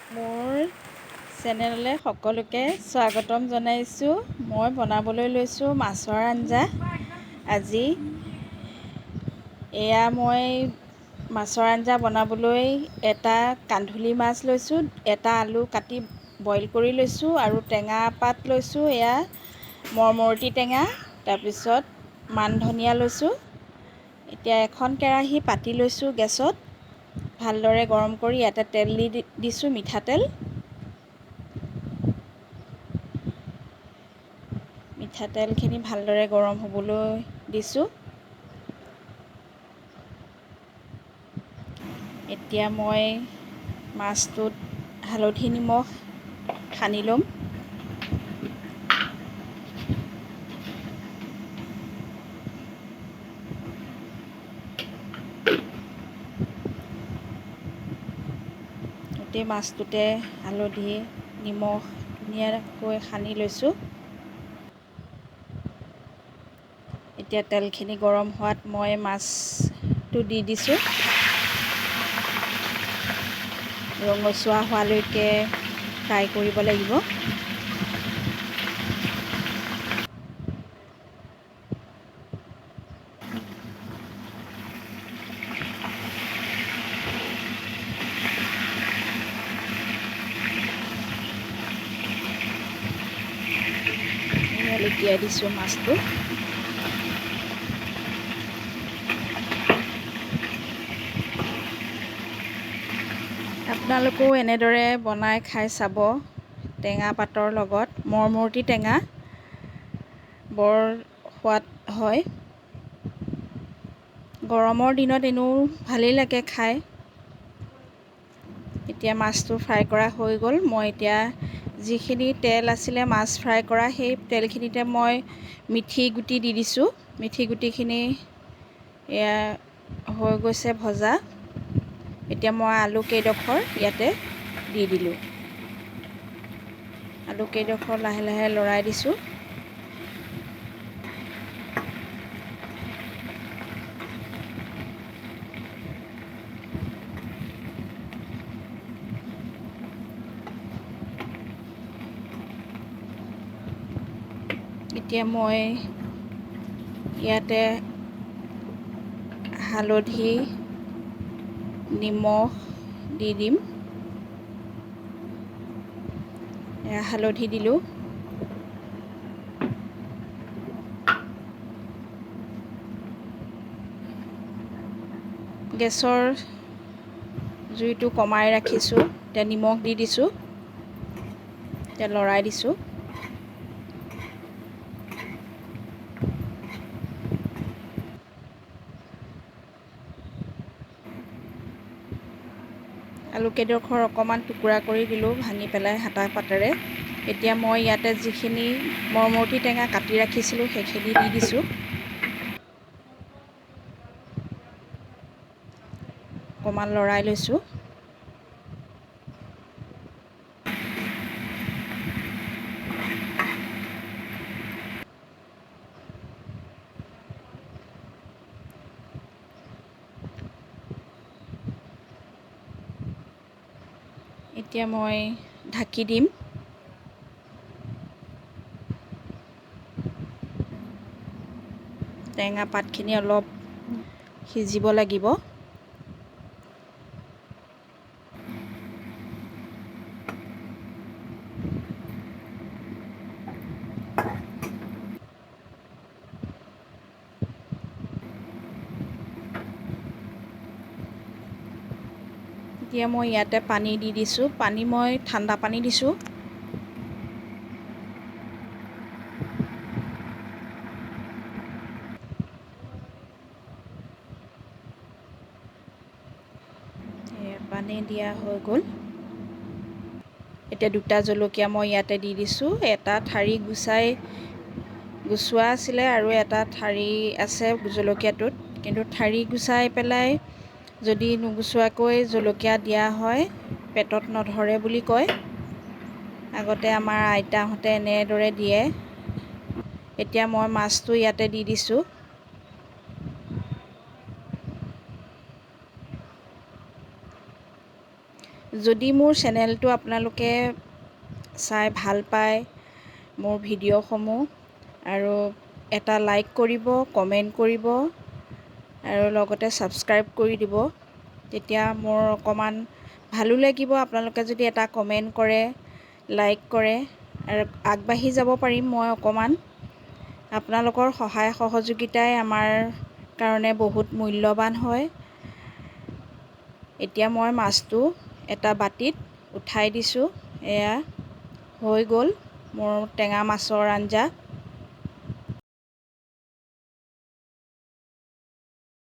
মোৰ চেনেললৈ সকলোকে স্বাগতম জনাইছোঁ। মই বনাবলৈ লৈছোঁ মাছৰ আঞ্জা। আজি মই মাছৰ আঞ্জা বনাবলৈ এটা কান্ধুলি মাছ লৈছোঁ, এটা আলু কাটি বইল কৰি লৈছোঁ আৰু টেঙা পাত লৈছোঁ, মৰমৰতী টেঙা, তাৰপিছত মান ধনিয়া লৈছোঁ। এতিয়া এখন কেৰাহী পাতি লৈছোঁ গেছত, ভালদৰে গৰম কৰি ইয়াতে তেল দিছোঁ, মিঠাতেল। মিঠাতেলখিনি ভালদৰে গৰম হ'বলৈ দিছোঁ। এতিয়া মই মাছটোত হালধি নিমখ সানি ল'ম। গোটেই মাছটোতে হালধি নিমখ ধুনীয়াকৈ সানি লৈছোঁ। এতিয়া তেলখিনি গৰম হোৱাত মই মাছটো দি দিছোঁ। ৰঙচুৱা হোৱালৈকে ফ্ৰাই কৰিব লাগিব। লুটিয়াই দিছোঁ মাছটো। আপোনালোকেও এনেদৰে বনাই খাই চাব, টেঙা পাতৰ লগত। মৰমৰতী টেঙা, বৰ সোৱাদ হয়। গৰমৰ দিনত এনেও ভালেই লাগে খাই। এতিয়া মাছটো ফ্ৰাই কৰা হৈ গ'ল। মই এতিয়া যিখিনি তেল আছিলে মাছ ফ্ৰাই কৰা, সেই তেলখিনিতে মই মিঠি গুটি দি দিছোঁ। মিঠি গুটিখিনি হৈ গৈছে ভজা। এতিয়া মই আলু কেইডোখৰ ইয়াতে দি দিলোঁ। আলু কেইডোখৰ লাহে লাহে লৰাই দিছোঁ। এতিয়া মই ইয়াতে হালধি নিমখ দি দিম। হালধি দিলোঁ। গেছৰ জুইটো কমাই ৰাখিছোঁ। এতিয়া নিমখ দি দিছোঁ। এতিয়া লৰাই দিছোঁ। আলু কেইডোখৰ অকণমান টুকুৰা কৰি দিলোঁ, ভাঙি পেলাই হেতা পাতেৰে। এতিয়া মই ইয়াতে যিখিনি মৰমৰতী টেঙা কাটি ৰাখিছিলোঁ সেইখিনি দি দিছোঁ। অকণমান লৰাই লৈছোঁ। এতিয়া মই ঢাকি দিম। টেঙা পাতখিনি অলপ সিজিব লাগিব। এতিয়া মই ইয়াতে পানী দি দিছোঁ। পানী মই ঠাণ্ডা পানী দিছোঁ। পানী দিয়া হৈ গ'ল। এতিয়া দুটা জলকীয়া মই ইয়াতে দি দিছোঁ। এটা ঠাৰি গুচোৱা আছিলে আৰু এটা ঠাৰি আছে জলকীয়াটোত, কিন্তু ঠাৰি গুচাই পেলাই যদি নুগুচোৱাকৈ জলকীয়া দিয়া হয় পেটত নধৰে বুলি কয়। আগতে আমাৰ আইতাহঁতে এনেদৰে দিয়ে। এতিয়া মই মাছটো ইয়াতে দি দিছোঁ। যদি মোৰ চেনেলটো আপোনালোকে চাই ভাল পায় মোৰ ভিডিঅ'সমূহ আৰু এটা লাইক কৰিব, কমেণ্ট কৰিব আৰু লগতে ছাবস্ক্ৰাইব কৰি দিব। তেতিয়া মোৰ অকণমান ভালো লাগিব আপোনালোকে যদি এটা কমেণ্ট কৰে, লাইক কৰে আৰু আগবাঢ়ি যাব পাৰিম মই অকণমান। আপোনালোকৰ সহায় সহযোগিতাই আমাৰ কাৰণে বহুত মূল্যৱান হয়। এতিয়া মই মাছটো এটা বাতিত উঠাই দিছোঁ। এয়া হৈ গ'ল মোৰ টেঙা মাছৰ আঞ্জা।